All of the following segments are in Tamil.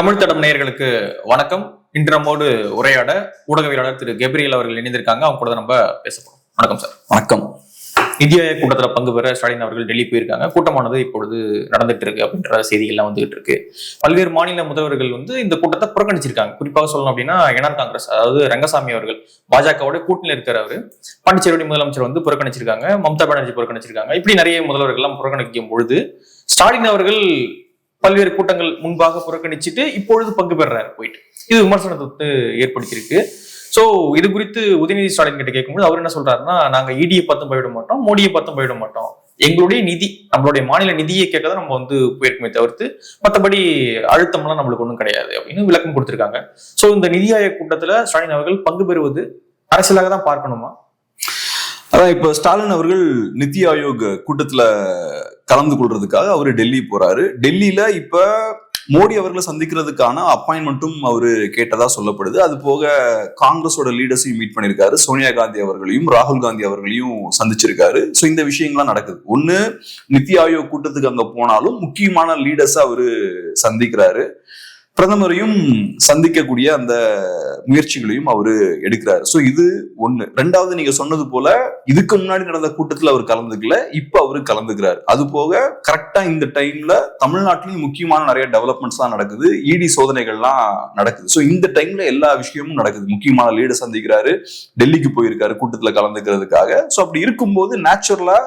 தமிழ் தடம் நேயர்களுக்கு வணக்கம். இன்று நம்மோடு உரையாட ஊடகவியலாளர் திரு கெப்ரியல் அவர்கள் இணைந்திருக்காங்க. அவங்க கூட நம்ம பேச போறோம். வணக்கம் சார். வணக்கம். நிதி ஆயோக் கூட்டத்தில் பங்கு பெற ஸ்டாலின் அவர்கள் டெல்லி போயிருக்காங்க. கூட்டமானது இப்பொழுது நடந்துட்டு இருக்கு அப்படின்ற செய்திகள்லாம் வந்துகிட்டு இருக்கு. பல்வேறு மாநில முதல்வர்கள் இந்த கூட்டத்தை புறக்கணிச்சிருக்காங்க. குறிப்பாக சொல்லணும் அப்படின்னா என்ஆர் காங்கிரஸ், அதாவது ரங்கசாமி அவர்கள் பாஜகவோட கூட்டணியில் இருக்கிறவர், பாண்டிச்சேரி முதலமைச்சர் புறக்கணிச்சிருக்காங்க. மம்தா பானர்ஜி புறக்கணிச்சிருக்காங்க. இப்படி நிறைய முதல்வர்கள் எல்லாம் புறக்கணிக்கும் பொழுது ஸ்டாலின் அவர்கள் பல்வேறு கூட்டங்கள் முன்பாக புறக்கணிச்சுட்டு இப்பொழுது பங்கு பெறாரு போயிட்டு. இது விமர்சனத்தை ஏற்படுத்தியிருக்கு. சோ இது குறித்து உதயநிதி ஸ்டாலின் கிட்ட கேட்கும்போது அவர் என்ன சொல்றாருன்னா, நாங்க இடியை பத்தும் போயிட மாட்டோம், மோடியை பத்தும் போயிட மாட்டோம், எங்களுடைய நிதி, நம்மளுடைய மாநில நிதியை கேட்கதான் நம்ம போயிருக்குமே தவிர்த்து மற்றபடி அழுத்தம்லாம் நம்மளுக்கு ஒன்றும் கிடையாது அப்படின்னு விளக்கம் கொடுத்திருக்காங்க. சோ இந்த நிதி ஆயோக் கூட்டத்துல ஸ்டாலின் அவர்கள் பங்கு பெறுவது அரசியலாக தான் பார்க்கணுமா? அதான் இப்ப ஸ்டாலின் அவர்கள் நிதி ஆயோக் கூட்டத்துல கலந்து கொள்றதுக்காக அவரு டெல்லி போறாரு. டெல்லியில இப்ப மோடி அவர்களை சந்திக்கிறதுக்கான அப்பாயின்மெண்ட்டும் அவரு கேட்டதா சொல்லப்படுது. அது போக காங்கிரஸோட லீடர்ஸையும் மீட் பண்ணிருக்காரு. சோனியா காந்தி அவர்களையும் ராகுல் காந்தி அவர்களையும் சந்திச்சிருக்காரு. சோ இந்த விஷயங்கள்லாம் நடக்குது. ஒண்ணு, நிதி ஆயோக் கூட்டத்துக்கு அங்க போனாலும் முக்கியமான லீடர்ஸ் அவரு சந்திக்கிறாரு. பிரதமரையும் சந்திக்கக்கூடிய அந்த முயற்சிகளையும் அவரு எடுக்கிறாரு. சோ இது ஒண்ணு. ரெண்டாவது, நீங்க சொன்னது போல இதுக்கு முன்னாடி நடந்த கூட்டத்துல அவர் கலந்துக்கல, இப்ப அவரு கலந்துக்கிறாரு. அது போக கரெக்டா இந்த டைம்ல தமிழ்நாட்டிலும் முக்கியமான நிறைய டெவலப்மெண்ட்ஸ் எல்லாம் நடக்குது, இடி சோதனைகள்லாம் நடக்குது. சோ இந்த டைம்ல எல்லா விஷயமும் நடக்குது. முக்கியமான லீடர் சந்திக்கிறாரு, டெல்லிக்கு போயிருக்காரு கூட்டத்துல கலந்துக்கிறதுக்காக. சோ அப்படி இருக்கும்போது நேச்சுரலா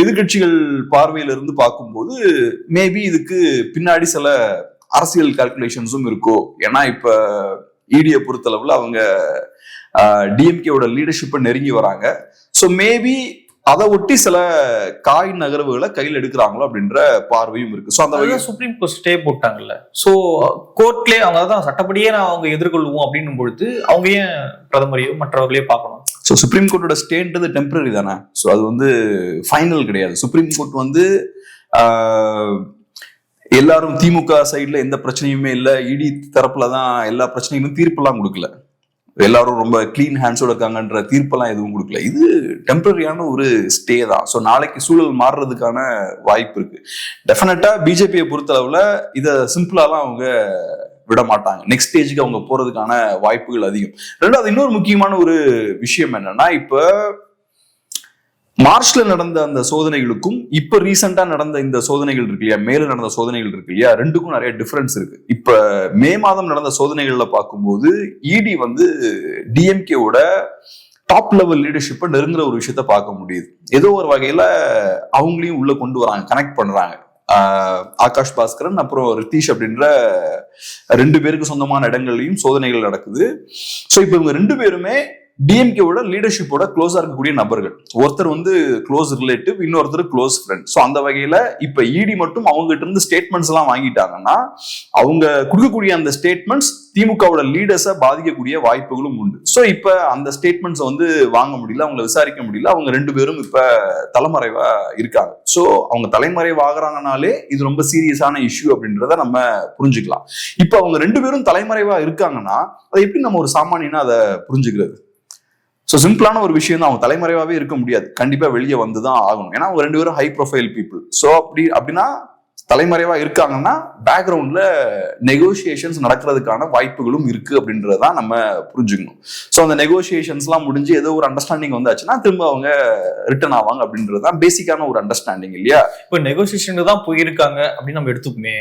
எதிர்கட்சிகள் பார்வையில இருந்து பார்க்கும்போது மேபி இதுக்கு பின்னாடி சில அரசியல் கால்குலேஷன்ஸும் இருக்கும். ஏன்னா இப்ப இடியை பொறுத்தளவுல அவங்க டிஎம்கேவோட லீடர்ஷிப்பை நெருங்கி வராங்க. ஸோ மேபி அதை ஒட்டி சில காய் நகர்வுகளை கையில் எடுக்கிறாங்களோ அப்படின்ற பார்வையும் இருக்கு. ஸோ அந்த சுப்ரீம் கோர்ட் ஸ்டே போட்டாங்கல்ல, ஸோ கோர்ட்லேயே அவங்க தான் சட்டப்படியே அவங்க எதிர்கொள்வோம் அப்படின்னும் பொழுது அவங்க ஏன் பிரதமரையோ மற்றவர்களையே பார்க்கணும்? ஸோ சுப்ரீம் கோர்ட்டோட ஸ்டேன்றது டெம்பரரி தானே. ஸோ அது ஃபைனல் கிடையாது. சுப்ரீம் கோர்ட் எல்லாரும் திமுக சைட்ல எந்த பிரச்சனையுமே இல்லை, இடி தரப்புலதான் எல்லா பிரச்சனைகளும் தீர்ப்பெல்லாம் கொடுக்கல, எல்லாரும் ரொம்ப கிளீன் ஹேண்ட்ஸோட இருக்காங்கன்ற தீர்ப்பெல்லாம் எதுவும் கொடுக்கல. இது டெம்பரரியான ஒரு ஸ்டே தான். ஸோ நாளைக்கு சூழல் மாறுறதுக்கான வாய்ப்பு இருக்கு. டெஃபினட்டா பிஜேபியை பொறுத்தளவுல இதை சிம்பிளாலாம் அவங்க விட மாட்டாங்க. நெக்ஸ்ட் ஸ்டேஜுக்கு அவங்க போறதுக்கான வாய்ப்புகள் அதிகம். ரெண்டாவது, இன்னொரு முக்கியமான ஒரு விஷயம் என்னன்னா, இப்ப மார்ச்ல நடந்த அந்த சோதனைகளுக்கும் இப்ப ரீசெண்டா நடந்த இந்த சோதனைகள் இருக்கு இல்லையா, மேல நடந்த சோதனைகள் இருக்கு இல்லையா, ரெண்டுக்கும் நிறைய டிஃபரன்ஸ் இருக்கு. இப்ப மே மாதம் நடந்த சோதனைகள்ல பார்க்கும்போது இடி டிஎம்கேவோட டாப் லெவல் லீடர்ஷிப்பை நெருங்குற ஒரு விஷயத்த பார்க்க முடியுது. ஏதோ ஒரு வகையில அவங்களையும் உள்ள கொண்டு வராங்க, கனெக்ட் பண்றாங்க. ஆகாஷ் பாஸ்கரன் அப்புறம் ரித்தீஷ் அப்படின்ற ரெண்டு பேருக்கு சொந்தமான இடங்கள்லயும் சோதனைகள் நடக்குது. சோ இப்ப இவங்க ரெண்டு பேருமே டிஎம்கேவோட லீடர்ஷிப்போட க்ளோஸா இருக்கக்கூடிய நபர்கள். ஒருத்தர் க்ளோஸ் ரிலேட்டிவ், இன்னொருத்தர் க்ளோஸ் ஃப்ரெண்ட். ஸோ அந்த வகையில இப்ப இடி மட்டும் அவங்க கிட்ட இருந்து ஸ்டேட்மெண்ட்ஸ் எல்லாம் வாங்கிட்டாங்கன்னா அவங்க கொடுக்கக்கூடிய அந்த ஸ்டேட்மெண்ட்ஸ் திமுகவோட லீடர்ஸை பாதிக்கக்கூடிய வாய்ப்புகளும் உண்டு. ஸோ இப்ப அந்த ஸ்டேட்மெண்ட்ஸ் வாங்க முடியல, அவங்களை விசாரிக்க முடியல. அவங்க ரெண்டு பேரும் இப்ப தலைமறைவா இருக்காங்க. ஸோ அவங்க தலைமறைவாகிறாங்கனாலே இது ரொம்ப சீரியஸான இஷ்யூ அப்படின்றத நம்ம புரிஞ்சுக்கலாம். இப்ப அவங்க ரெண்டு பேரும் தலைமறைவா இருக்காங்கன்னா அதை எப்படி நம்ம ஒரு சாமானியனா அதை புரிஞ்சுக்கிறது? ஸோ சிம்பிளான ஒரு விஷயம் தான். அவங்க தலைமறைவாவே இருக்க முடியாது, கண்டிப்பா வெளியே வந்துதான் ஆகணும். ஏன்னா அவங்க ரெண்டு பேரும் ஹை ப்ரொஃபைல் பீப்புள். ஸோ அப்படின்னா தலைமறைவா இருக்காங்கன்னா பேக்ரவுண்ட்ல நெகோசியேஷன்ஸ் நடக்கிறதுக்கான வாய்ப்புகளும் இருக்கு அப்படின்றதான் நம்ம புரிஞ்சுக்கணும். ஸோ அந்த நெகோசியேஷன்ஸ் எல்லாம் முடிஞ்சு ஏதோ ஒரு அண்டர்ஸ்டாண்டிங் வந்தாச்சுன்னா திரும்ப அவங்க ரிட்டர்ன் ஆவாங்க அப்படின்றதுதான் பேசிக்கான ஒரு அண்டர்ஸ்டாண்டிங் இல்லையா. இப்போ நெகோசியேஷன் தான் போயிருக்காங்க அப்படின்னு நம்ம எடுத்துக்குமே,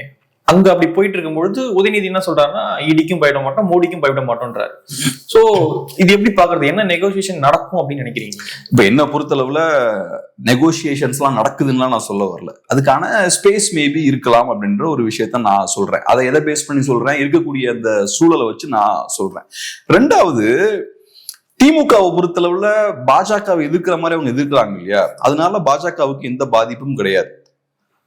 அங்க அப்படி போயிட்டு இருக்கும் பொழுது உதயநிதி என்ன சொல்றாருன்னா, இடிக்கும் பயப்பட மாட்டோம், மோடிக்கும் பயப்பட மாட்டோம்ன்றாரு. சோ இது எப்படி பாக்குறது? என்ன நெகோசியேஷன் நடக்கும் அப்படின்னு நினைக்கிறீங்க? இப்ப என்ன பொறுத்தளவுல நெகோசியேஷன்ஸ் எல்லாம் நடக்குதுன்னா நான் சொல்ல வரல, அதுக்கான ஸ்பேஸ் மேபி இருக்கலாம் அப்படின்ற ஒரு விஷயத்த நான் சொல்றேன். அதை எதை பேஸ் பண்ணி சொல்றேன்? இருக்கக்கூடிய அந்த சூழலை வச்சு நான் சொல்றேன். ரெண்டாவது, திமுகவை பொறுத்தளவுல பாஜகவை எதிர்க்கிற மாதிரி அவங்க எதிர்க்கிறாங்க இல்லையா, அதனால பாஜகவுக்கு எந்த பாதிப்பும் கிடையாது.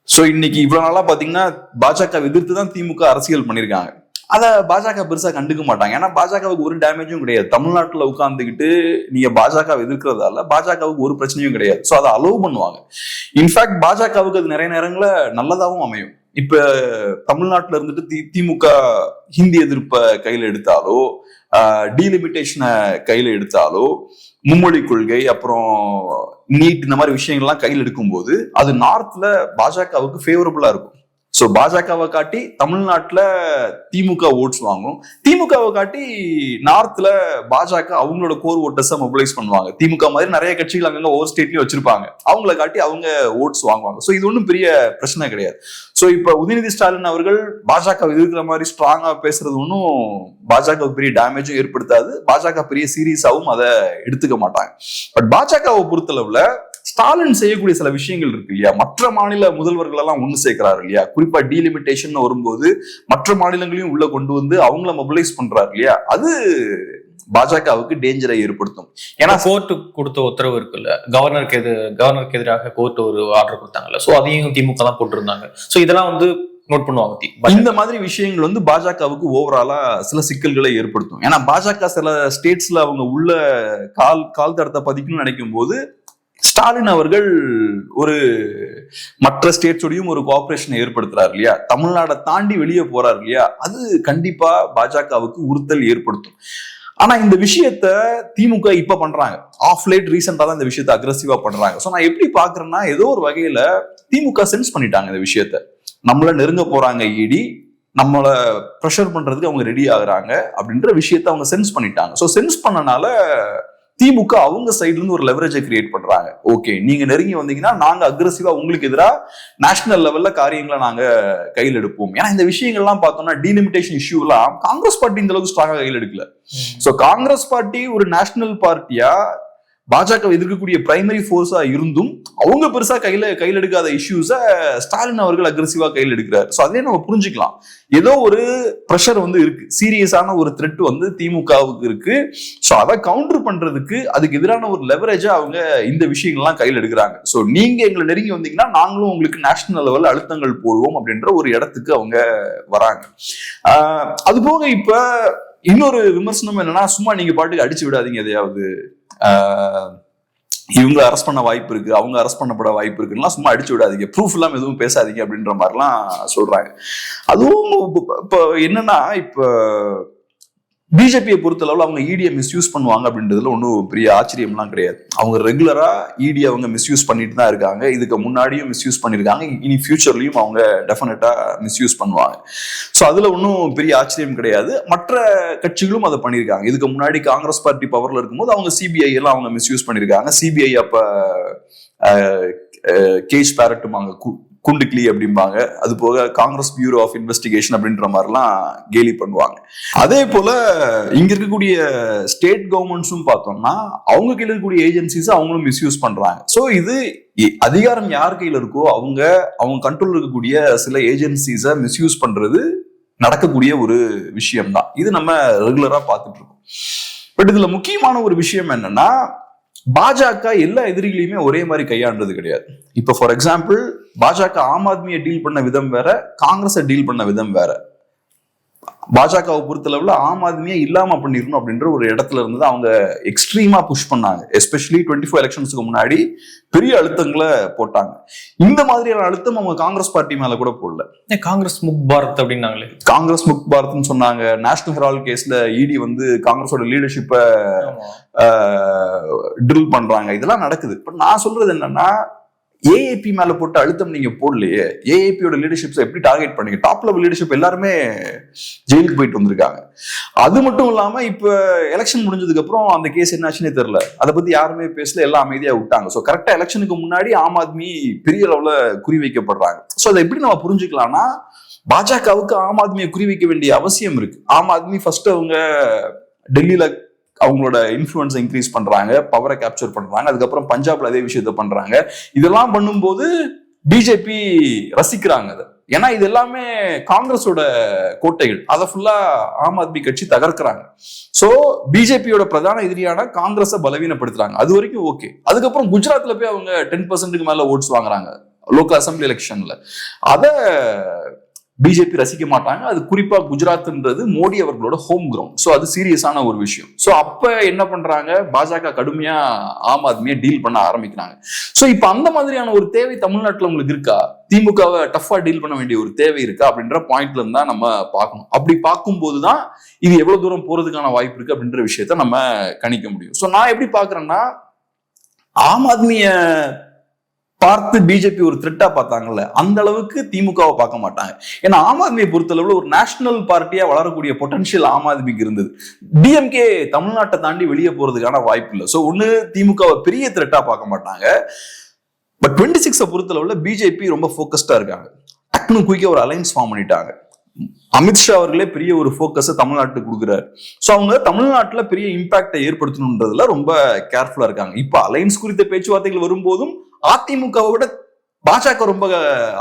சோ இன்னைக்கு இவ்வளவு நாளா பாத்தீங்கன்னா பாஜக எதிர்த்து தான் திமுக அரசியல் பண்ணிருக்காங்க. அத பாஜக பெருசா கண்டுக்க மாட்டாங்க. ஏன்னா பாஜகவுக்கு ஒரு டேமேஜும் கிடையாது. தமிழ்நாட்டுல உட்கார்ந்துக்கிட்டு நீங்க பாஜக எதிர்க்கிறதால பாஜகவுக்கு ஒரு பிரச்சனையும் கிடையாது. சோ அதை அலோவ் பண்ணுவாங்க. இன்ஃபேக்ட் பாஜகவுக்கு அது நிறைய நேரங்கள நல்லதாகவும் அமையும். இப்ப தமிழ்நாட்டுல இருந்துட்டு திமுக ஹிந்தி எதிர்ப்பை கையில எடுத்தாலோ, டீலிமிட்டேஷனை கையில எடுத்தாலோ, மும்மொழி கொள்கை அப்புறம் நீட் இந்த மாதிரி விஷயங்கள்லாம் கையில் எடுக்கும்போது அது நார்த்ல பாஜகவுக்கு ஃபேவரபிளா இருக்கும். சோ பாஜகவை காட்டி தமிழ்நாட்டுல திமுக ஓட்ஸ் வாங்கும், திமுகவை காட்டி நார்த்ல பாஜக அவங்களோட கோர் ஓட்டர்ஸை மொபிலைஸ் பண்ணுவாங்க. திமுக மாதிரி நிறைய கட்சிகள் அங்கங்க ஒவ்வொரு ஸ்டேட்லயும் வச்சிருப்பாங்க, அவங்கள காட்டி அவங்க ஓட்ஸ் வாங்குவாங்க. சோ இது ஒன்றும் பெரிய பிரச்சனை கிடையாது. சோ இப்ப உதயநிதி ஸ்டாலின் அவர்கள் பாஜக இருக்கிற மாதிரி ஸ்ட்ராங்கா பேசுறது ஒன்றும் பாஜக பெரிய டேமேஜும் ஏற்படுத்தாது, பாஜக பெரிய சீரியஸாவும் அதை எடுத்துக்க மாட்டாங்க. பட் பாஜகவை பொறுத்தளவுல ஸ்டாலின் செய்யக்கூடிய சில விஷயங்கள் இருக்கு இல்லையா, மற்ற மாநில முதல்வர்கள் எல்லாம் ஒண்ணு சேர்க்கிறாரு இல்லையா, குறிப்பா டீலிமிட்டேஷன் வரும்போது மற்ற மாநிலங்களையும் உள்ள கொண்டு வந்து அவங்கள மொபிலைஸ் பண்றாரு இல்லையா, அது பாஜகவுக்கு டேஞ்சரை ஏற்படுத்தும். ஏன்னா கோர்ட்டு கொடுத்த உத்தரவு இருக்குல்ல, கவர்னருக்கு எதிராக கோர்ட் ஒரு ஆர்டர் கொடுத்தாங்கல்ல, சோ அதையும் திமுக தான் போட்டிருந்தாங்க. சோ இதெல்லாம் வந்து நோட் பண்ணுவாங்க. இந்த மாதிரி விஷயங்கள் வந்து பாஜகவுக்கு ஓவராலா சில சிக்கல்களை ஏற்படுத்தும். ஏன்னா பாஜக சில ஸ்டேட்ஸ்ல அவங்க உள்ள கால் தடத்தை பதிக்கணும்னு நினைக்கும் போது ஸ்டாலின் அவர்கள் ஒரு மற்ற ஸ்டேட்ஸோடையும் ஒரு கோஆபரேஷனை ஏற்படுத்துறாரு இல்லையா, தமிழ்நாடை தாண்டி வெளியே போறாரு இல்லையா, அது கண்டிப்பா பாஜகவுக்கு உறுத்தல் ஏற்படுத்தும். ஆனா இந்த விஷயத்த திமுக இப்ப பண்றாங்க, ஆஃப் லேட் ரீசெண்டா தான் இந்த விஷயத்த அக்ரெசிவா பண்றாங்க. சோ நான் எப்படி பாக்குறேன்னா, ஏதோ ஒரு வகையில திமுக சென்ஸ் பண்ணிட்டாங்க இந்த விஷயத்த, நம்மள நெருங்க போறாங்க இடி, நம்மள ப்ரெஷர் பண்றதுக்கு அவங்க ரெடி ஆகுறாங்க அப்படின்ற விஷயத்த அவங்க சென்ஸ் பண்ணிட்டாங்க. சோ சென்ஸ் பண்ணனால திமுக அவங்க சைட்ல இருந்து ஒரு லெவரேஜை கிரியேட் பண்றாங்க. ஓகே, நீங்க நெருங்கி வந்தீங்கன்னா நாங்க அக்ரெசிவா உங்களுக்கு எதிராக நேஷனல் லெவல்ல காரியங்களை நாங்க கையில் எடுப்போம். ஏன்னா இந்த விஷயங்கள்லாம் பார்த்தோம்னா டீலிமிட்டேஷன் இஷ்யூ எல்லாம் காங்கிரஸ் பார்ட்டி இந்த அளவுக்கு ஸ்ட்ராங்கா கையில் எடுக்கல. சோ காங்கிரஸ் பார்ட்டி ஒரு நேஷனல் பார்ட்டியா பாஜக எதிர்க்கக்கூடிய பிரைமரி போர்ஸா இருந்தும் அவங்க பெருசா கையில எடுக்காத இஷ்யூஸ ஸ்டாலின் அவர்கள் அக்ரெசிவா கையில் எடுக்கிறார். சோ அதே நம்ம புரிஞ்சுக்கலாம், ஏதோ ஒரு பிரஷர் வந்து இருக்கு, சீரியஸான ஒரு த்ரெட் வந்து திமுகவுக்கு இருக்கு. சோ அதை கவுண்டர் பண்றதுக்கு அதுக்கு எதிரான ஒரு லெவரேஜா அவங்க இந்த விஷயங்கள்லாம் கையில் எடுக்கிறாங்க. சோ நீங்க எங்களை நெருங்கி வந்தீங்கன்னா நாங்களும் உங்களுக்கு நேஷனல் லெவல் அழுத்தங்கள் போடுவோம் அப்படின்ற ஒரு இடத்துக்கு அவங்க வராங்க. அது போக இப்ப இன்னொரு விமர்சனம் என்னன்னா, சும்மா நீங்க பாட்டுக்கு அடிச்சு விடாதீங்க, எதையாவது இவங்க அரெஸ்ட் பண்ண வாய்ப்பு இருக்கு, அவங்க அரெஸ்ட் பண்ணப்பட வாய்ப்பு இருக்குன்னா சும்மா அடிச்சு விடாதீங்க, ப்ரூஃப் எல்லாம் எதுவும் பேசாதீங்க அப்படின்ற மாதிரிலாம் சொல்றாங்க. அதுவும் இப்ப என்னன்னா, இப்ப பிஜேபியை பொறுத்தளவுல அவங்க இடியை மிஸ்யூஸ் பண்ணுவாங்க அப்படின்றதுல ஒன்றும் பெரிய ஆச்சரியம்லாம் கிடையாது. அவங்க ரெகுலரா இடி அவங்க மிஸ்யூஸ் பண்ணிட்டு தான் இருக்காங்க, இதுக்கு முன்னாடியும் மிஸ்யூஸ் பண்ணிருக்காங்க, இனி ஃபியூச்சர்லயும் அவங்க டெஃபினட்டா மிஸ்யூஸ் பண்ணுவாங்க. ஸோ அதுல ஒன்றும் பெரிய ஆச்சரியம் கிடையாது. மற்ற கட்சிகளும் அதை பண்ணியிருக்காங்க. இதுக்கு முன்னாடி காங்கிரஸ் பார்ட்டி பவர்ல இருக்கும்போது அவங்க சிபிஐ எல்லாம் அவங்க மிஸ்யூஸ் பண்ணிருக்காங்க. சிபிஐ அப்ப கேஜ் பேரட்டுமாங்க, குண்டுக்கிளி அப்படிம்பாங்க. அது போக காங்கிரஸ் பியூரோ ஆஃப் இன்வெஸ்டிகேஷன் அப்படின்ற மாதிரிலாம் கேலி பண்ணுவாங்க. அதே போல இங்க இருக்கக்கூடிய ஸ்டேட் கவர்மெண்ட்ஸும் பார்த்தோம்னா அவங்க கையில் இருக்கக்கூடிய ஏஜென்சிஸ் அவங்களும் மிஸ்யூஸ் பண்றாங்க. ஸோ இது அதிகாரம் யார் கையில இருக்கோ அவங்க கண்ட்ரோல் இருக்கக்கூடிய சில ஏஜென்சிஸை மிஸ்யூஸ் பண்றது நடக்கக்கூடிய ஒரு விஷயம் தான். இது நம்ம ரெகுலரா பார்த்துட்டு இருக்கோம். பட் இதுல முக்கியமான ஒரு விஷயம் என்னன்னா, பாஜக எல்லா எதிரிகளையுமே ஒரே மாதிரி கையாண்டது கிடையாது. இப்ப ஃபார் எக்ஸாம்பிள் பாஜக ஆம் ஆத்மியை டீல் பண்ண விதம் வேற, காங்கிரஸை டீல் பண்ண விதம் வேற. பாஜகவை பொறுத்தளவுல ஆம் ஆத்மியை இல்லாம பண்ணிடணும் அப்படின்ற ஒரு இடத்துல இருந்து அவங்க எக்ஸ்ட்ரீமா புஷ் பண்ணாங்க. எஸ்பெஷலி 24 எலெக்ஷன்ஸ்க்கு முன்னாடி பெரிய அழுத்தங்களை போட்டாங்க. இந்த மாதிரியான அழுத்தம் அவங்க காங்கிரஸ் பார்ட்டி மேல கூட போடல. காங்கிரஸ் முக் பாரத் அப்படின்னாங்களே, காங்கிரஸ் முக் பாரத்னு சொன்னாங்க. நேஷனல் ஹெரால்ட் கேஸ்ல இடி வந்து காங்கிரஸோட லீடர்ஷிப்பை ட்ரில் பண்றாங்க. இதெல்லாம் நடக்குது. பட் நான் சொல்றது என்னன்னா, ஏஏபி மேல போட்டு அழுத்தம் நீங்க போடலையே. ஏஏபியோட லீடர்ஷிப்ஸ் எப்படி டார்கெட் பண்ணீங்க? டாப் லெவல் லீடர்ஷிப் எல்லாருமே ஜெயிலுக்கு போயிட்டு வந்திருக்காங்க. அது மட்டும் இல்லாம இப்ப எலெக்ஷன் முடிஞ்சதுக்கு அப்புறம் அந்த கேஸ் என்ன ஆச்சுன்னே தெரியல, அதை பத்தி யாருமே பேசல, எல்லாம் அமைதியா விட்டாங்க. சோ கரெக்டா எலெக்ஷனுக்கு முன்னாடி ஆம் ஆத்மி பெரிய அளவுல குறி வைக்கப்படுறாங்க. சோ அதை எப்படி நம்ம புரிஞ்சுக்கலாம்னா, பாஜகவுக்கு ஆம் ஆத்மியை குறி வைக்க வேண்டிய அவசியம் இருக்கு. ஆம் ஆத்மி ஃபர்ஸ்ட் அவங்க டெல்லியில அவங்களோட இன்ஃப்ளூயன்ஸை இன்க்ரீஸ் பண்றாங்க, பவரை கேப்சர் பண்றாங்க, அதுக்கப்புறம் பஞ்சாப்ல அதே விஷயத்த பண்றாங்க. இதெல்லாம் பண்ணும்போது பிஜேபி ரசிக்கிறாங்க அதை. ஏன்னா இது எல்லாமே காங்கிரஸோட கோட்டைகள், அதை ஃபுல்லா ஆம் ஆத்மி கட்சி தகர்க்கிறாங்க. சோ பிஜேபியோட பிரதான எதிரியான காங்கிரஸை பலவீனப்படுத்துறாங்க. அது வரைக்கும் ஓகே. அதுக்கப்புறம் குஜராத்ல போய் அவங்க 10% மேல ஓட்ஸ் வாங்குறாங்க லோக்கல் அசம்பிளி எலெக்ஷன்ல. அத பிஜேபி ரசிக்க மாட்டாங்க. அது குறிப்பா குஜராத்ன்றது மோடி அவர்களோட ஹோம் கிரவுண்ட். சோ அது சீரியஸான ஒரு விஷயம். சோ அப்ப என்ன பண்றாங்க, பாஜக கடுமையா ஆம் ஆத்மியை டீல் பண்ண ஆரம்பிக்கிறாங்க. சோ இப்ப அந்த மாதிரியான ஒரு தேவை தமிழ்நாட்டுல உங்களுக்கு இருக்கா? திமுகவை டஃபா டீல் பண்ண வேண்டிய ஒரு தேவை இருக்கா அப்படின்ற பாயிண்ட்ல இருந்தா நம்ம பார்க்கணும். அப்படி பார்க்கும்போதுதான் இது எவ்வளவு தூரம் போறதுக்கான வாய்ப்பு இருக்கு அப்படின்ற விஷயத்த நம்ம கணிக்க முடியும். சோ நான் எப்படி பாக்குறேன்னா, ஆம் ஆத்மிய பார்த்து பிஜேபி ஒரு த்ரெட்டா பார்த்தாங்கல்ல, அந்த அளவுக்கு திமுகவை பார்க்க மாட்டாங்க. ஏன்னா ஆம் ஆத்மியை பொறுத்தளவுல ஒரு நேஷனல் பார்ட்டியா வளரக்கூடிய பொட்டன்ஷியல் ஆம் ஆத்மிக்கு இருந்தது. டிஎம்கே தமிழ்நாட்டை தாண்டி வெளியே போறதுக்கான வாய்ப்பு இல்லை. ஸோ ஒண்ணு திமுகவை பெரிய த்ரெட்டா பார்க்க மாட்டாங்க. பட் 26 பொறுத்தளவுல பிஜேபி ரொம்ப ஃபோக்கஸ்டா இருக்காங்க. டக்குனு குயிக்கா ஒரு அலைன்ஸ் ஃபார்ம் பண்ணிட்டாங்க. அமித்ஷா அவர்களே பெரிய ஒரு ஃபோக்கஸ் தமிழ்நாட்டுக்கு கொடுக்குறாரு. ஸோ அவங்க தமிழ்நாட்டில் பெரிய இம்பாக்டை ஏற்படுத்தணுன்றதுல ரொம்ப கேர்ஃபுல்லா இருக்காங்க. இப்ப அலைன்ஸ் குறித்த பேச்சுவார்த்தைகள் வரும்போதும் அதிமுகவை விட பாஜக ரொம்ப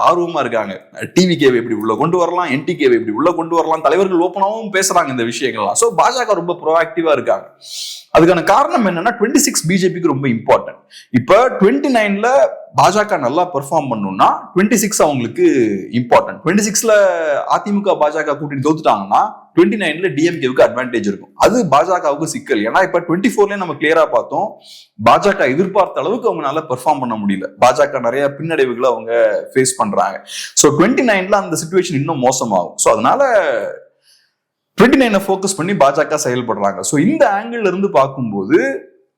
ஆர்வமா இருக்காங்க. டிவிகேவை எப்படி உள்ள கொண்டு வரலாம், என்டிகேவை எப்படி உள்ள கொண்டு வரலாம், தலைவர்கள் ஓப்பனாவும் பேசுறாங்க இந்த விஷயங்கள்லாம். ஸோ பாஜக ரொம்ப ப்ரோஆக்டிவா இருக்காங்க. அதுக்கான காரணம் என்னன்னா 26 பிஜேபிக்கு ரொம்ப இம்பார்ட்டன்ட். இப்ப 29ல பாஜக நல்லா பெர்ஃபார்ம் பண்ணணும்னா 26 அவங்களுக்கு இம்பார்ட்டன்ட். 26ல அதிமுக பாஜக கூட்டணி தோத்துட்டாங்கன்னா 29ல டிஎம்கேவுக்கு அட்வான்டேஜ் இருக்கும். அது பாஜகவுக்கு சிக்கல். ஏன்னா இப்ப 24ல நம்ம கிளியரா பார்த்தோம், பாஜக எதிர்பார்த்த அளவுக்கு அவங்க நல்லா பெர்ஃபார்ம் பண்ண முடியல. பாஜக நிறைய பின்னடைவுகளை அவங்க ஃபேஸ் பண்றாங்க. ஸோ 29ல அந்த சிச்சுவேஷன் இன்னும் மோசமாகும். ஸோ அதனால 29 ஃபோக்கஸ் பண்ணி பாஜக செயல்படுறாங்க. ஸோ இந்த ஆங்கிள் இருந்து பார்க்கும்போது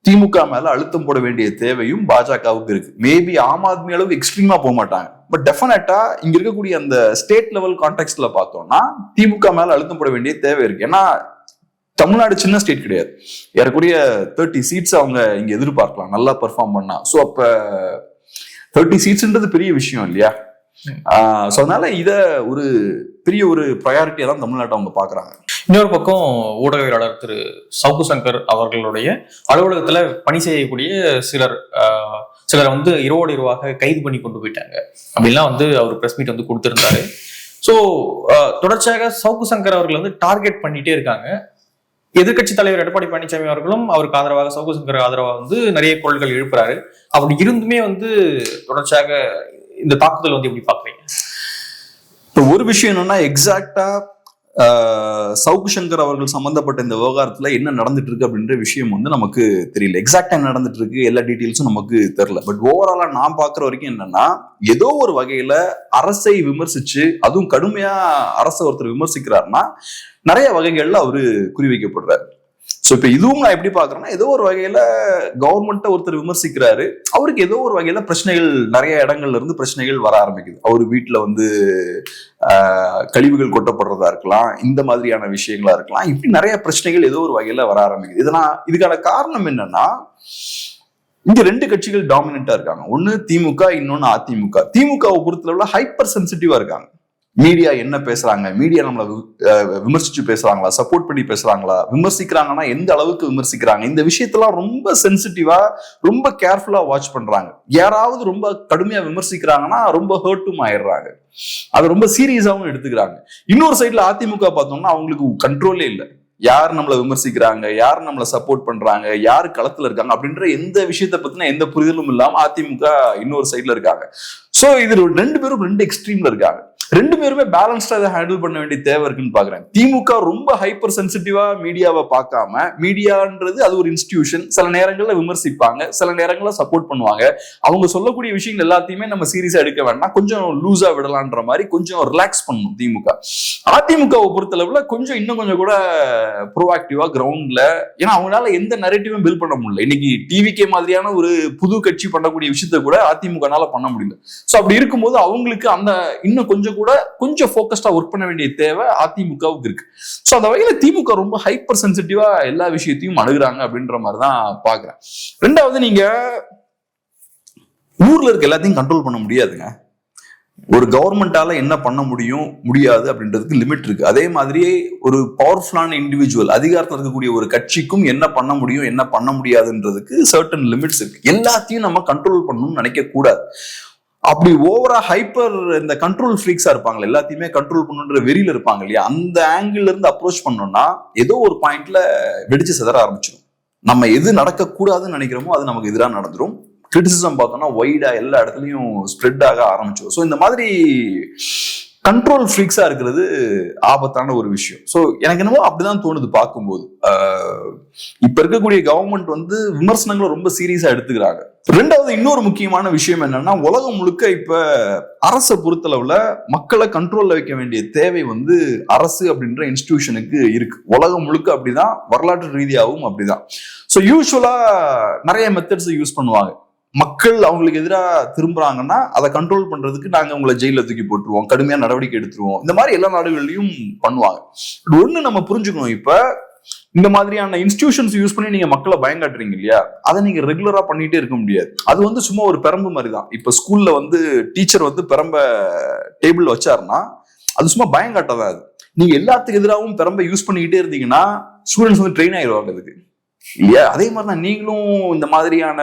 திமுக மேல அழுத்தம் போட வேண்டிய தேவையும் பாஜகவுக்கு இருக்கு. மேபி ஆம் ஆத்மி அளவுக்கு எக்ஸ்ட்ரீமா போக மாட்டாங்க. பட் டெஃபினட்டா இங்க இருக்கக்கூடிய அந்த ஸ்டேட் லெவல் கான்டெக்ட்ல பார்த்தோம்னா திமுக மேல அழுத்தம் போட வேண்டிய தேவை இருக்கு. ஏன்னா தமிழ்நாடு சின்ன ஸ்டேட் கிடையாது. ஏறக்குறைய 30 சீட்ஸ் அவங்க இங்க எதிர்பார்க்கலாம் நல்லா பெர்ஃபார்ம் பண்ணா. ஸோ அப்ப 30 சீட்ஸ்ன்றது பெரிய விஷயம் இல்லையா? ஸோ அதனால இத ஒரு பெரிய ஒரு ப்ரையாரிட்டியா தான் தமிழ்நாட்டை அவங்க பாக்குறாங்க. இன்னொரு பக்கம் ஊடகவியலாளர் திரு சவுக்கு சங்கர் அவர்களுடைய அலுவலகத்துல பணி செய்யக்கூடிய சிலர் வந்து இரவோடு இரவாக கைது பண்ணி கொண்டு போயிட்டாங்க அப்படின்லாம் வந்து அவர் பிரஸ் மீட் வந்து கொடுத்திருந்தாரு. ஸோ தொடர்ச்சியாக சவுக்கு சங்கர் அவர்கள் வந்து டார்கெட் பண்ணிட்டே இருக்காங்க. எதிர்கட்சி தலைவர் எடப்பாடி பழனிசாமி அவர்களும் அவருக்கு ஆதரவாக, சவுக்கு சங்கர் ஆதரவாக வந்து நிறைய குரல்கள் எழுப்புறாரு. அப்படி இருந்துமே வந்து தொடர்ச்சியாக இந்த தாக்குதல் வந்து எப்படி பாக்குறீங்க? ஒரு விஷயம் என்னன்னா, எக்ஸாக்டா சவுக்கு சங்கர் அவர்கள் சம்பந்தப்பட்ட இந்த விவகாரத்துல என்ன நடந்துட்டு இருக்கு அப்படின்ற விஷயம் வந்து நமக்கு தெரியல. எக்ஸாக்டா என்ன நடந்துட்டு இருக்கு எல்லா டீட்டெயில்ஸும் நமக்கு தெரியல. பட் ஓவராலா நான் பாக்குற வரைக்கும் என்னன்னா, ஏதோ ஒரு வகையில அரசை விமர்சிச்சு, அதுவும் கடுமையா அரசை ஒருத்தர் விமர்சிக்கிறாருன்னா நிறைய வகைகள்ல அவரு குறிவைக்கப்படுறாரு. ஸோ இப்போ இதுவும் நான் எப்படி பாக்குறேன்னா, ஏதோ ஒரு வகையில கவர்மெண்ட்டை ஒருத்தர் விமர்சிக்கிறாரு, அவருக்கு ஏதோ ஒரு வகையில பிரச்சனைகள் நிறைய இடங்கள்ல இருந்து பிரச்சனைகள் வர ஆரம்பிக்குது. அவர் வீட்டுல வந்து கழிவுகள் கொட்டப்படுறதா இருக்கலாம், இந்த மாதிரியான விஷயங்களா இருக்கலாம். இப்படி நிறைய பிரச்சனைகள் ஏதோ ஒரு வகையில வர ஆரம்பிக்குது. இதுக்கான காரணம் என்னன்னா, இங்க 2 கட்சிகள் டாமினண்டா இருக்காங்க. ஒண்ணு திமுக, இன்னொன்னு அதிமுக. திமுகவை பொறுத்தளவுல ஹைப்பர் சென்சிட்டிவா இருக்காங்க. மீடியா என்ன பேசுறாங்க, மீடியா நம்மளை விமர்சிச்சு பேசுறாங்களா, சப்போர்ட் பண்ணி பேசுறாங்களா, விமர்சிக்கிறாங்கன்னா எந்த அளவுக்கு விமர்சிக்கிறாங்க, இந்த விஷயத்தெல்லாம் ரொம்ப சென்சிட்டிவா ரொம்ப கேர்ஃபுல்லா வாட்ச் பண்றாங்க. யாராவது ரொம்ப கடுமையா விமர்சிக்கிறாங்கன்னா ரொம்ப ஹர்ட்டும் ஆயிடுறாங்க, அதை ரொம்ப சீரியஸாவும் எடுத்துக்கிறாங்க. இன்னொரு சைட்ல அதிமுக பார்த்தோம்னா அவங்களுக்கு கண்ட்ரோலே இல்லை. யார் நம்மளை விமர்சிக்கிறாங்க, யார் நம்மளை சப்போர்ட் பண்றாங்க, யார் களத்துல இருக்காங்க அப்படின்ற எந்த விஷயத்தை பத்தின எந்த புரிதலும் இல்லாம அதிமுக இன்னொரு சைட்ல இருக்காங்க. சோ இது 2 பேரும் 2 எக்ஸ்ட்ரீம்ல இருக்காங்க. 2 பேருமே பேலன்ஸ்டா அதை ஹேண்டில் பண்ண வேண்டிய தேவை இருக்குன்னு பாக்குறேன். திமுக ரொம்ப ஹைப்பர் சென்சிட்டிவா மீடியாவை பார்க்காம, மீடியான்றது அது ஒரு இன்ஸ்டிடியூஷன், சில நேரங்கள்ல விமர்சிப்பாங்க, சில நேரங்கள்ல சப்போர்ட் பண்ணுவாங்க. அவங்க சொல்லக்கூடிய விஷயங்கள் எல்லாத்தையுமே நம்ம சீரியஸா எடுக்க வேண்டாம், கொஞ்சம் லூஸா விடலான்ற மாதிரி கொஞ்சம் ரிலாக்ஸ் பண்ணணும் திமுக. அதிமுகவை பொறுத்தளவுல கொஞ்சம் இன்னும் கொஞ்சம் கூட ப்ரோஆக்டிவா கிரவுண்ட்ல, ஏன்னா அவங்களால எந்த நரேட்டிவும் பில்ட் பண்ண முடியல. இன்னைக்கு டிவிகே மாதிரியான ஒரு புது கட்சி பண்ணக்கூடிய விஷயத்த கூட அதிமுகனால பண்ண முடியல. சோ அப்படி இருக்கும்போது அவங்களுக்கு அந்த இன்னும் கொஞ்சம் ஃபோக்கஸ்டா ஒர்க் பண்ண வேண்டிய தேவை அதிமுகவுக்கு இருக்கு. சோ அந்த வகையில திமுக ரொம்ப ஹைப்பர் சென்சிட்டிவா எல்லா விஷயத்தையும் அணுகுறாங்க அப்படின்ற மாதிரி தான் பாக்குறேன். 2வது, நீங்க ஊர்ல இருக்க எல்லாத்தையும் கண்ட்ரோல் பண்ண முடியாதுங்க. ஒரு கவர்மெண்டால என்ன பண்ண முடியாது அப்படின்றதுக்கு லிமிட் இருக்கு. அதே மாதிரி ஒரு பவர்ஃபுல்லான இண்டிவிஜுவல், அதிகாரத்தில் இருக்கக்கூடிய ஒரு கட்சிக்கும் என்ன பண்ண முடியும் என்ன பண்ண முடியாதுன்றதுக்கு சர்டன் லிமிட்ஸ் இருக்கு. எல்லாத்தையும் நம்ம கண்ட்ரோல் பண்ணணும்னு நினைக்க கூடாது. அப்படி ஓவரா ஹைப்பர் இந்த கண்ட்ரோல் ஃப்ரீக்ஸா இருப்பாங்க, எல்லாத்தையுமே கண்ட்ரோல் பண்ணுன்ற வெறியில இருப்பாங்க இல்லையா, அந்த ஆங்கிள் இருந்து அப்ரோச் பண்ணோம்னா ஏதோ ஒரு பாயிண்ட்ல வெடிச்சு சிதற ஆரம்பிச்சிடும். நம்ம எது நடக்கக்கூடாதுன்னு நினைக்கிறோமோ அது நமக்கு எதிராக நடந்துரும். கிரிட்டிசிசம் பார்த்தோம்னா வைடா எல்லா இடத்துலயும் ஸ்ப்ரெட் ஆக ஆரம்பிச்சிடும். ஸோ இந்த மாதிரி கண்ட்ரோல் ஃப்ரீக்ஸா இருக்கிறது ஆபத்தான ஒரு விஷயம். ஸோ எனக்கு என்னவோ அப்படிதான் தோணுது பார்க்கும்போது. இப்ப இருக்கக்கூடிய கவர்மெண்ட் வந்து விமர்சனங்களை ரொம்ப சீரியஸா எடுத்துக்கிறாங்க. 2வது, இன்னொரு முக்கியமான விஷயம் என்னன்னா, உலகம் முழுக்க இப்ப அரசை பொறுத்தளவுல மக்களை கண்ட்ரோல்ல வைக்க வேண்டிய தேவை வந்து அரசு அப்படின்ற இன்ஸ்டிடியூஷனுக்கு இருக்கு. உலகம் முழுக்க அப்படிதான், வரலாற்று ரீதியாகவும் அப்படிதான். ஸோ யூஸ்வலா நிறைய மெத்தட்ஸ் யூஸ் பண்ணுவாங்க. மக்கள் அவங்களுக்கு எதிராக திரும்புறாங்கன்னா அதை கண்ட்ரோல் பண்றதுக்கு நாங்க உங்களை ஜெயில தூக்கி போட்டுருவோம், கடுமையான நடவடிக்கை எடுத்துருவோம். இந்த மாதிரி எல்லா நாடுகள்லயும் பண்ணுவாங்க. ஒண்ணு நம்ம புரிஞ்சுக்கணும், இப்ப இந்த மாதிரியான இன்ஸ்டிடியூஷன்ஸ் யூஸ் பண்ணி நீங்க மக்களை பயங்காட்டுறீங்க இல்லையா, அதை நீங்க ரெகுலரா பண்ணிட்டே இருக்க முடியாது. அது வந்து சும்மா ஒரு பெரம்பு மாதிரி தான். இப்ப ஸ்கூல்ல வந்து டீச்சர் வந்து பெரம்ப டேபிள் வச்சாருன்னா அது சும்மா பயங்காட்டதான். அது நீங்க எல்லாத்துக்கு எதிராகவும் பெரம்ப யூஸ் பண்ணிக்கிட்டே இருந்தீங்கன்னா ஸ்டூடெண்ட்ஸ் வந்து ட்ரெயின் ஆயிடுவாங்க அதுக்கு இல்லையா. அதே மாதிரி தான் நீங்களும் இந்த மாதிரியான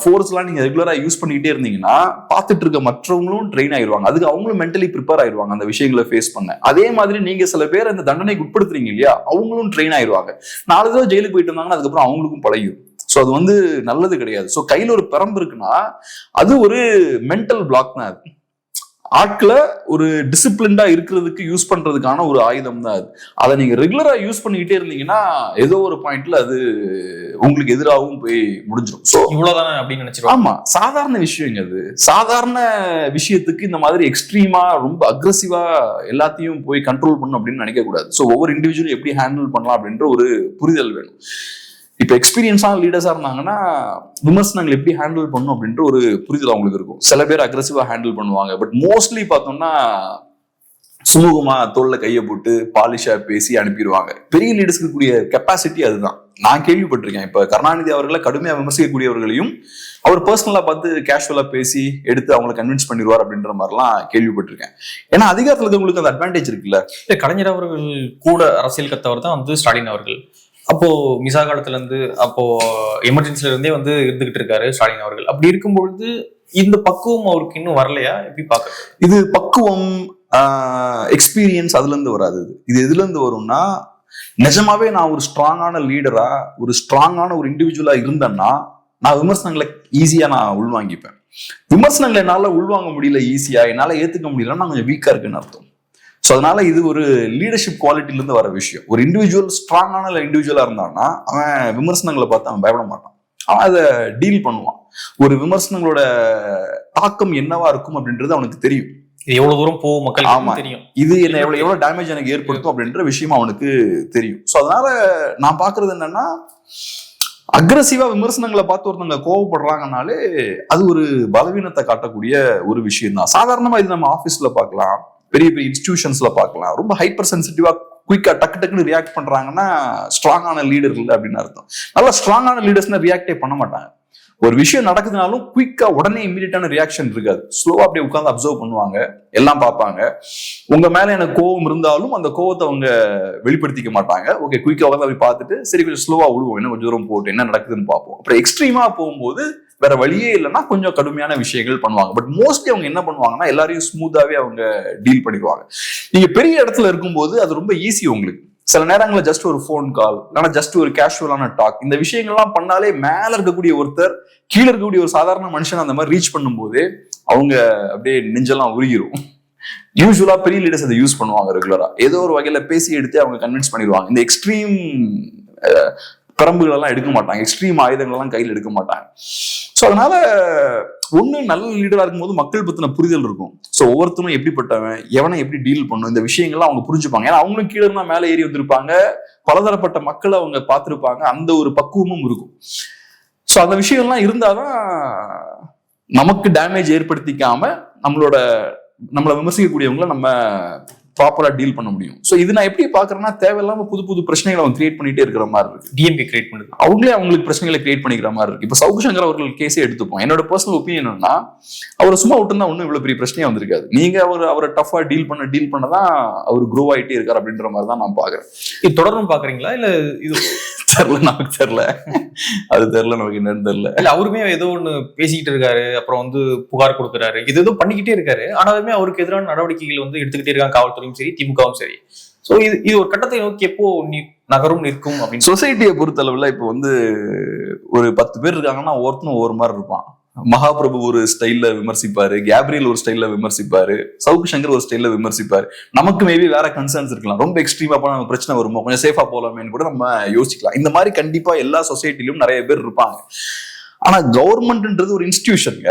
ஃபோர்ஸ்லாம் நீங்க ரெகுலரா யூஸ் பண்ணிக்கிட்டே இருந்தீங்கன்னா பார்த்துட்டு இருக்க மற்றவங்களும் ட்ரெயின் ஆயிடுவாங்க. அதுக்கு அவங்களும் மென்டலி ப்ரிப்பேர் ஆயிடுவாங்க அந்த விஷயங்களை ஃபேஸ் பண்ண. அதே மாதிரி நீங்க சில பேர் அந்த தண்டனைக்கு உட்படுத்துறீங்க இல்லையா, அவங்களும் ட்ரெயின் ஆயிடுவாங்க. 4 தடவை ஜெயிலுக்கு போயிட்டு இருந்தாங்கன்னா அதுக்கப்புறம் அவங்களுக்கும் பழகிடும். ஸோ அது வந்து நல்லது கிடையாது. ஸோ கையில ஒரு பெரம்பு இருக்குன்னா அது ஒரு மென்டல் பிளாக் தான். அது ஆட்களை ஒரு டிசிப்ளின்டா இருக்கிறதுக்கு யூஸ் பண்றதுக்கான ஒரு ஆயுதம் தான் அது. அதை நீங்க ரெகுலரா யூஸ் பண்ணிக்கிட்டே இருந்தீங்கன்னா ஏதோ ஒரு பாயிண்ட்ல அது உங்களுக்கு எதிராகவும் போய் முடிஞ்சிடும். ஸோ இவ்வளவுதானே அப்படின்னு நினைச்சிருவோம். ஆமா, சாதாரண விஷயங்க அது. சாதாரண விஷயத்துக்கு இந்த மாதிரி எக்ஸ்ட்ரீமா ரொம்ப அக்ரெசிவா எல்லாத்தையும் போய் கண்ட்ரோல் பண்ணணும் அப்படின்னு நினைக்க கூடாது. ஸோ ஒவ்வொரு இண்டிவிஜுவலும் எப்படி ஹேண்டில் பண்ணலாம் அப்படின்ற ஒரு புரிதல் வேணும். இப்ப எக்ஸ்பீரியன்ஸான லீடர்ஸா இருந்தாங்கன்னா விமர்சனங்கள் எப்படி ஹேண்டில் பண்ணும் அப்படின்ற ஒரு புரிதல் அவங்களுக்கு இருக்கும். சில பேர் அக்ரெசிவா ஹேண்டில் பண்ணுவாங்க. பட் மோஸ்ட்லி பார்த்தோம்னா சுமூகமா தோல்ல கையை போட்டு பாலிஷா பேசி அனுப்பிடுவாங்க. பெரிய லீடர்ஸ்க்கு கூடிய கெப்பாசிட்டி அதுதான். நான் கேள்விப்பட்டிருக்கேன். இப்ப கருணாநிதி அவர்களை கடுமையா விமர்சிக்கக்கூடியவர்களையும் அவர் பர்சனலா பார்த்து கேஷுவலா பேசி எடுத்து அவங்களை கன்வின்ஸ் பண்ணிடுவார் அப்படின்ற மாதிரிலாம் கேள்விப்பட்டிருக்கேன். ஏன்னா அதிகாரத்துல இருக்கவங்களுக்கு அந்த அட்வான்டேஜ் இருக்குல்ல. கலைஞர் அவர்கள் கூட அரசியல் கத்தவர் தான் வந்து ஸ்டாலின் அவர்கள். அப்போ மிசா காலத்துல இருந்து அப்போ எமர்ஜென்சில இருந்தே வந்து இருந்துகிட்டு இருக்காரு ஸ்டாலின் அவர்கள். அப்படி இருக்கும்பொழுது இந்த பக்குவம் அவருக்கு இன்னும் வரலையா? எப்படி பாக்குறது? இது பக்குவம், எக்ஸ்பீரியன்ஸ் அதுல இருந்து வராது. இது எதுல இருந்து வரும்னா, நிஜமாவே நான் ஒரு ஸ்ட்ராங்கான லீடரா, ஒரு ஸ்ட்ராங்கான ஒரு இண்டிவிஜுவலா இருந்தேன்னா நான் விமர்சனங்களை ஈஸியா நான் உள்வாங்கிப்பேன். விமர்சனங்களை என்னால உள்வாங்க முடியல ஈஸியா, என்னால ஏத்துக்க முடியலன்னா நான் கொஞ்சம் வீக்கா இருக்குன்னு அர்த்தம். ஸோ அதனால இது ஒரு லீடர்ஷிப் குவாலிட்டில இருந்து வர விஷயம். ஒரு இண்டிவிஜுவல் ஸ்ட்ராங்கான இண்டிவிஜுவலா இருந்தான்னா அவன் விமர்சனங்களை பார்த்து அவன் பயப்பட மாட்டான், அவன் அதை டீல் பண்ணுவான். ஒரு விமர்சனங்களோட தாக்கம் என்னவா இருக்கும் அப்படின்றது அவனுக்கு தெரியும். எவ்வளவு தூரம் போகும் மக்களுக்கு தெரியும். இது என்ன எவ்வளவு டேமேஜ் எனக்கு ஏற்படுத்தும் அப்படின்ற விஷயம் அவனுக்கு தெரியும். ஸோ அதனால நான் பாக்குறது என்னன்னா, அக்ரெசிவா விமர்சனங்களை பார்த்து ஒருத்தவங்க கோவப்படுறாங்கனாலே அது ஒரு பலவீனத்தை காட்டக்கூடிய ஒரு விஷயம் தான். சாதாரணமா இது நம்ம ஆபீஸ்ல பார்க்கலாம், பெரிய பெரிய இன்ஸ்டிடியூஷன்ஸ்ல பார்க்கலாம். ரொம்ப ஹைப்பர் சென்சிட்டிவா குயிக்கா டக்கு டக்குன்னு ரியாக்ட் பண்றாங்கன்னா ஸ்ட்ராங்கான லீடர் இல்லை அப்படின்னு அர்த்தம். நல்லா ஸ்ட்ராங்கான லீடர்ஸ்னா ரியாக்டே பண்ண மாட்டாங்க. ஒரு விஷயம் நடக்குதுனாலும் குயிக்கா உடனே இமீடியட்டான ரியாக்ஷன் இருக்காது. ஸ்லோவா அப்படியே உட்காந்து அப்சர்வ் பண்ணுவாங்க, எல்லாம் பார்ப்பாங்க. உங்க மேல எனக்கு கோவம் இருந்தாலும் அந்த கோவத்தை அவங்க வெளிப்படுத்திக்க மாட்டாங்க. ஓகே, குயிக்கா உட்காந்து அப்படி பார்த்துட்டு சரி கொஞ்சம் ஸ்லோவா விடுவோம், என்ன கொஞ்சம் தூரம் போட்டு என்ன நடக்குதுன்னு பார்ப்போம். அப்புறம் எக்ஸ்ட்ரீமா போகும்போது வேற வழியே இல்லைன்னா கொஞ்சம் கடுமையான விஷயங்கள் பண்ணுவாங்க. பட் மோஸ்ட்லி அவங்க என்ன பண்ணுவாங்கன்னா எல்லாரையும் ஸ்மூத்தாவே அவங்க டீல் பண்ணிடுவாங்க. நீங்க பெரிய இடத்துல இருக்கும்போது அது ரொம்ப ஈஸி உங்களுக்கு. சில நேரங்களில் ஜஸ்ட் ஒரு ஃபோன் கால், இல்லைன்னா ஜஸ்ட் ஒரு கேஷுவலான டாக், இந்த விஷயங்கள்லாம் பண்ணாலே மேல இருக்கக்கூடிய ஒருத்தர் கீழே இருக்கக்கூடிய ஒரு சாதாரண மனுஷன் அந்த மாதிரி ரீச் பண்ணும்போது அவங்க அப்படியே நெஞ்செல்லாம் உருகிரும். யூஸ்வலா பெரிய லீடர்ஸ் அதை யூஸ் பண்ணுவாங்க ரெகுலரா. ஏதோ ஒரு வகையில பேசி எடுத்து அவங்க கன்வின்ஸ் பண்ணிடுவாங்க. இந்த எக்ஸ்ட்ரீம் பெரம்புகள் எல்லாம் எடுக்க மாட்டாங்க, எக்ஸ்ட்ரீம் ஆயுதங்கள் எல்லாம் கையில் எடுக்க மாட்டாங்க. ஸோ அதனால ஒண்ணு நல்ல லீடரா இருக்கும்போது மக்கள் பத்தின புரிதல் இருக்கும். ஸோ ஒவ்வொருத்தரும் எப்படிப்பட்டவன், எவனை எப்படி டீல் பண்ணும், இந்த விஷயங்கள்லாம் அவங்க புரிஞ்சுப்பாங்க. ஏன்னா அவங்களும் கீழே இருந்தா மேலே ஏறி வந்திருப்பாங்க, பலதரப்பட்ட மக்களை அவங்க பார்த்திருப்பாங்க, அந்த ஒரு பக்குவமும் இருக்கும். ஸோ அந்த விஷயம்லாம் இருந்தாதான் நமக்கு டேமேஜ் ஏற்படுத்திக்காம நம்மளை விமர்சிக்கக்கூடியவங்களை நம்ம ப்ராப்பரா டீல் பண்ண முடியும். சோ இது நான் எப்படி பாக்குறேன்னா, தேவையில்லாம புது புது பிரச்சனைகளை அவங்க கிரியேட் பண்ணிட்டே இருக்கிற மாதிரி இருக்கு. டிஎம்கே கிரியேட் பண்ணுது, அவங்களே அவங்களுக்கு பிரச்சனைகளை கிரியேட் பண்ணிக்கிற மாதிரி இருக்கு. இப்ப சவுக்கு சங்கர் அவர்கள் கேஸே எடுத்துப்போம். என்னோட பர்சனல் ஒப்பீனியன் என்னன்னா, அவரை சும்மா விட்டுருந்தா ஒன்னும் இவ்வளவு பெரிய பிரச்சனையா வந்திருக்காது. நீங்க அவரை டஃபா டீல் பண்ணதான் அவர் க்ரோ ஆயிட்டே இருக்காரு அப்படின்ற மாதிரி தான் நான் பாக்குறேன். இது தொடர்ந்து பாக்குறீங்களா இல்ல இது தெரியல, நமக்கு தெரியல, அது தெரியல, நமக்கு என்னன்னு தெரியல. இல்ல அவருமே ஏதோ ஒண்ணு பேசிக்கிட்டு இருக்காரு, அப்புறம் வந்து புகார் கொடுக்குறாரு, இது ஏதோ பண்ணிக்கிட்டே இருக்காரு. ஆனாலுமே அவருக்கு எதிரான நடவடிக்கைகள் வந்து எடுத்துக்கிட்டே இருக்காங்க, காவல்துறையும் சரி திமுகவும் சரி. சோ இது ஒரு கட்டத்தை நோக்கி எப்போ நகரும் நிற்கும் அப்படின்னு. சொசைட்டியை பொறுத்தளவுல இப்போ வந்து ஒரு 10 பேர் இருக்காங்கன்னா ஒவ்வொருத்தனும் ஒவ்வொரு மாதிரி இருப்பான். மகாபிரபு ஒரு ஸ்டைல்ல விமர்சிப்பாரு, கேப்ரியல் ஒரு ஸ்டைல்ல விமர்சிப்பாரு, சவுக்கு சங்கர் ஒரு ஸ்டைல்ல விமர்சிப்பாரு. நமக்கு மேபி வேற கன்சர்ன்ஸ் இருக்கலாம், ரொம்ப எக்ஸ்ட்ரீமா போனா பிரச்சனை வருமோ, கொஞ்சம் சேஃபா போலாமேன்னு கூட நம்ம யோசிக்கலாம். இந்த மாதிரி கண்டிப்பா எல்லா சொசைட்டிலும் நிறைய பேர் இருப்பாங்க. ஆனா கவர்மெண்ட்ன்றது ஒரு இன்ஸ்டிடியூஷன்ங்க.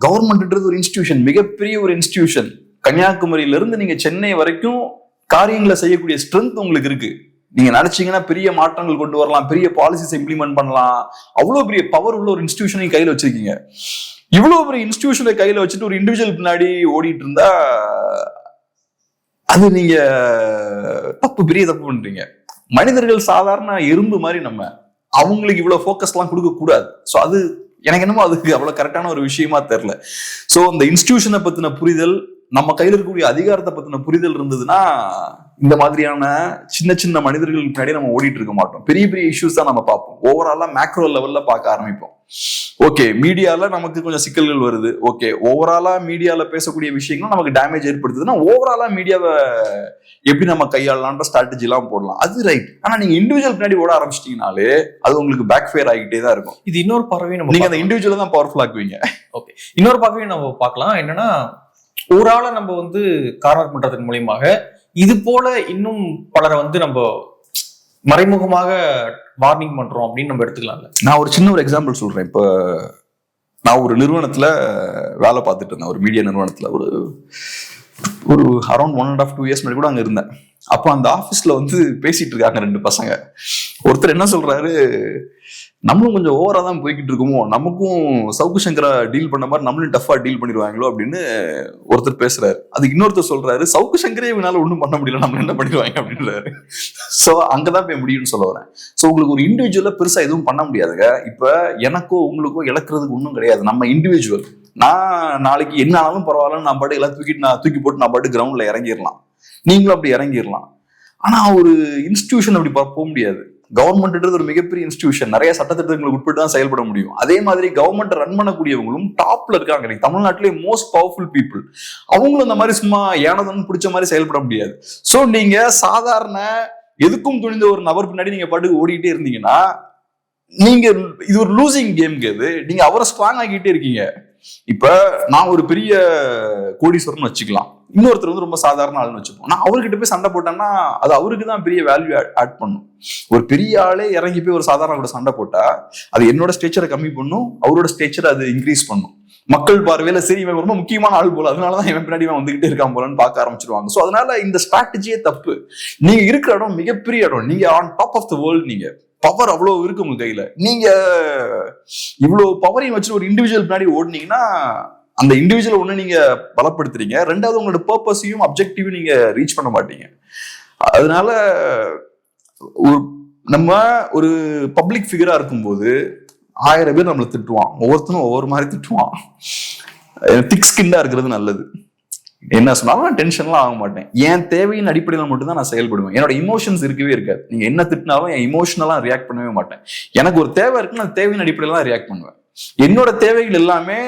கவர்மெண்ட்ன்றது ஒரு இன்ஸ்டிடியூஷன், மிகப்பெரிய ஒரு இன்ஸ்டிடியூஷன். கன்னியாகுமரியில இருந்து நீங்க சென்னை வரைக்கும் காரியங்களை செய்யக்கூடிய ஸ்ட்ரென்த் உங்களுக்கு இருக்கு. நீங்க நினைச்சீங்கன்னா பெரிய மாற்றங்கள் கொண்டு வரலாம், பெரிய பாலிசிஸ் இம்ப்ளிமெண்ட் பண்ணலாம். அவ்வளவு பெரிய பவர் உள்ள ஒரு இன்ஸ்டிடியூஷனை கையில வச்சிருக்கீங்க. இவ்வளவு பெரிய இன்ஸ்டிடியூஷனை கையில வச்சுட்டு ஒரு இண்டிவிஜுவல் பின்னாடி ஓடிட்டு இருந்தா அது நீங்க பெரிய தப்பு பண்றீங்க. மனிதர்கள் சாதாரண எறும்பு மாதிரி, நம்ம அவங்களுக்கு இவ்வளவு ஃபோக்கஸ் எல்லாம் கொடுக்க கூடாது. ஸோ அது எனக்கு என்னமோ அதுக்கு அவ்வளவு கரெக்டான ஒரு விஷயமா தெரியல. ஸோ இந்த இன்ஸ்டிடியூஷனை பத்தின புரிதல், நம்ம கையில இருக்கக்கூடிய அதிகாரத்தை பத்தின புரிதல் இருந்ததுன்னா இந்த மாதிரியான சின்ன சின்ன மனிதர்களுக்கு முன்னாடி நம்ம ஓடிட்டு இருக்க மாட்டோம். பெரிய பெரிய இஷ்யூஸ் தான் நம்ம பார்ப்போம். ஓவராலா மேக்ரோ லெவல்ல பார்க்க ஆரம்பிப்போம். ஓகே, மீடியால நமக்கு கொஞ்சம் சிக்கல்கள் வருது. ஓகே, ஓவராலா மீடியால பேசக்கூடிய விஷயங்கள் நமக்கு டேமேஜ் ஏற்படுத்துதுன்னா ஓவராலா மீடியாவை எப்படி நம்ம கையாளலான்ற ஸ்ட்ராட்டஜி எல்லாம் போடலாம். அது ரைட். ஆனா நீங்க இண்டிவிஜுவல் பின்னாடி ஓட ஆரம்பிச்சிட்டீங்கனாலே அது உங்களுக்கு பேக் ஃபயர் ஆகிட்டே தான் இருக்கும். இது இன்னொரு பார்வையை நீங்க அந்த இண்டிவிஜுவல் தான் பவர்ஃபுல் ஆக்குவீங்க. ஓகே, இன்னொரு பார்வையை நம்ம பார்க்கலாம். என்னன்னா, ஒரு ஆளை நம்ம வந்து கார்னர் பண்றதன் மூலியமாக இது போல இன்னும் பலரை வந்து நம்ம மறைமுகமாக வார்னிங் பண்றோம் அப்படின்னு நம்ம எடுத்துக்கலாம்ல. நான் ஒரு சின்ன ஒரு எக்ஸாம்பிள் சொல்றேன். இப்போ நான் ஒரு நிறுவனத்துல வேலை பார்த்துட்டு இருந்தேன், ஒரு மீடியா நிறுவனத்துல. ஒரு அரௌண்ட் 1.5 2 years முன்னாடி கூட அங்க இருந்தேன். அப்போ அந்த ஆபீஸ்ல வந்து பேசிட்டு இருக்காங்க 2 பசங்க. ஒருத்தர் என்ன சொல்றாரு, நம்மளும் கொஞ்சம் ஓவரா தான் போய்கிட்டு இருக்கோமோ, நமக்கும் சவுக்கு சங்கரா டீல் பண்ண மாதிரி நம்மளும் டஃபா டீல் பண்ணிடுவாங்களோ அப்படின்னு ஒருத்தர் பேசுறாரு. அதுக்கு இன்னொருத்தர் சொல்றாரு, சவுக்கு சங்கரே இவனால ஒன்றும் பண்ண முடியல, நம்ம என்ன பண்ணிடுவாங்க அப்படின்றாரு. ஸோ அங்கதான் போய் முடியும்னு சொல்ல வரேன். ஸோ உங்களுக்கு ஒரு இண்டிவிஜுவலா பெருசா எதுவும் பண்ண முடியாதுங்க. இப்ப எனக்கோ உங்களுக்கோ இழக்கிறதுக்கு ஒன்றும் கிடையாது. நம்ம இண்டிவிஜுவல். நான் நாளைக்கு என்ன ஆனாலும் பரவாயில்ல, நான் பாட்டு எல்லாம் தூக்கி போட்டு நான் பாட்டு கிரவுண்ட்ல இறங்கிடலாம், நீங்களும் அப்படி இறங்கிடலாம். ஆனா ஒரு இன்ஸ்டிடியூஷன் அப்படி போக முடியாது. கவர்மெண்ட்ன்றது ஒரு மிகப்பெரிய இன்ஸ்டிடியூஷன், நிறைய சட்டத்திட்டங்களுக்கு உட்பட்டு தான் செயல்பட முடியும். அதே மாதிரி கவர்மெண்ட் ரன் பண்ணக்கூடியவங்களும் டாப்ல இருக்காங்க. தமிழ்நாட்டிலே மோஸ்ட் பவர்ஃபுல் பீப்புள். அவங்களும் இந்த மாதிரி சும்மா ஏனதுன்னு பிடிச்ச மாதிரி செயல்பட முடியாது. சோ நீங்க சாதாரண எதுக்கும் துணிந்த ஒரு நபர் பின்னாடி நீங்க பாட்டுக்கு ஓடிக்கிட்டே இருந்தீங்கன்னா நீங்க இது ஒரு லூசிங் கேம். நீங்க அவரை ஸ்ட்ராங் ஆகிட்டே இருக்கீங்க. இப்ப நான் ஒரு பெரிய கோடீஸ்வரன் வச்சுக்கலாம், இன்னொருத்தர் வந்து ரொம்ப சாதாரண ஆளுன்னு வச்சுப்போம். நான் அவர்கிட்ட போய் சண்டை போட்டேன்னா அது அவருக்கு தான் பெரிய வேல்யூ ஆட் பண்ணும். ஒரு பெரிய ஆளே இறங்கி போய் ஒரு சாதாரண கூட சண்டை போட்டா அது என்னோட ஸ்டேச்சரை கம்மி பண்ணும், அவரோட ஸ்டேச்சரை அது இன்க்ரீஸ் பண்ணும். மக்கள் பார்வையில சரி இவன் ரொம்ப முக்கியமான ஆள் போல, அதனாலதான் இவன் பின்னாடி இவன் வந்துகிட்டே இருக்கான் போலன்னு பார்க்க ஆரம்பிச்சிருவாங்க. சோ அதனால இந்த ஸ்ட்ராட்டஜியே தப்பு. நீங்க இருக்கிற இடம் மிகப்பெரிய இடம், நீங்க on top of the world, நீங்க பவர் அவ்வளவு இருக்கு உங்க கையில. நீங்க இவ்வளவு பவரையும் வச்சு ஒரு இண்டிவிஜுவல் பின்னாடி ஓடுனீங்கன்னா அந்த இண்டிவிஜுவல் ஒண்ணு நீங்க பலப்படுத்துறீங்க, ரெண்டாவது உங்களோட பர்பஸையும் அப்ஜெக்டிவையும் நீங்க ரீச் பண்ண மாட்டீங்க. அதனால நம்ம ஒரு பப்ளிக் ஃபிகரா இருக்கும்போது 1000 பேர் நம்மளை திட்டுவான், ஒவ்வொருத்தரும் ஒவ்வொரு மாதிரி திட்டுவான். திக் ஸ்கின்னா இருக்கிறது நல்லது. என்ன சொன்னாலும் நான் டென்ஷன்லாம் ஆக மாட்டேன். என் தேவையின் அடிப்படையில் மட்டும்தான் நான் செயல்படுவேன். என்னோட இமோஷன்ஸ் இருக்கவே இருக்காது. நீங்க என்ன திட்டினாலும் என் இமோஷனலா ரியாக்ட் பண்ணவே மாட்டேன். எனக்கு ஒரு தேவை இருக்குன்னு நான் தேவையின் அடிப்படையில தான் ரியாக்ட் பண்ணுவேன். என்னோட தேவைகள் எல்லாமே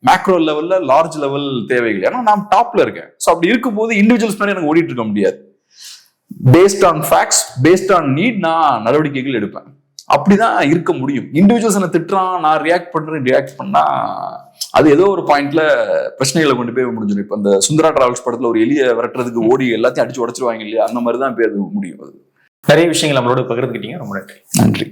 மேக்ரோ லெவல்ல லார்ஜ் லெவல் தேவைகள். ஏன்னா நான் டாப்ல இருக்கேன். ஸோ அப்படி இருக்கும்போது இண்டிவிஜுவல்ஸ் மாதிரி எனக்கு ஓடிட்டு இருக்க முடியாது. Based on facts, based on need நான் நடவடிக்கைகள் எடுப்பேன். அப்படிதான் இருக்க முடியும். இண்டிவிஜுவல்ஸ் என்ன திட்டுறான், நான் ரியாக்ட் பண்ணா அது ஏதோ ஒரு பாயிண்ட்ல பிரச்சனைகளை கொண்டு போய் முடிஞ்சிடும். இப்ப இந்த சுந்தரா டிராவல்ஸ் படத்துல ஒரு எலியை விரட்டுறதுக்கு ஓடி எல்லாத்தையும் அடிச்சு உடைச்சிருவாங்க இல்லையா, அந்த மாதிரிதான் போய் அது முடியும். நிறைய விஷயங்கள் நம்மளோட பகிர்ந்துக்கிட்டீங்க. ரொம்ப நன்றி. நன்றி.